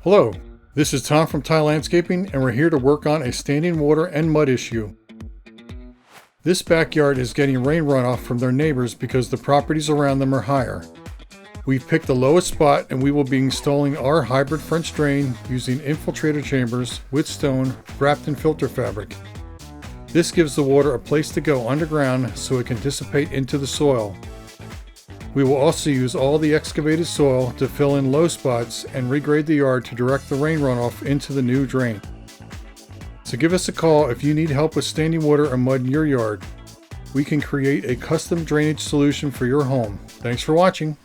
Hello, this is Tom from Thai Landscaping, and we're here to work on a standing water and mud issue. This backyard is getting rain runoff from their neighbors because the properties around them are higher. We've picked the lowest spot and we will be installing our hybrid French drain using infiltrator chambers with stone wrapped in filter fabric. This gives the water a place to go underground so it can dissipate into the soil. We will also use all the excavated soil to fill in low spots and regrade the yard to direct the rain runoff into the new drain. So give us a call if you need help with standing water or mud in your yard. We can create a custom drainage solution for your home. Thanks for watching.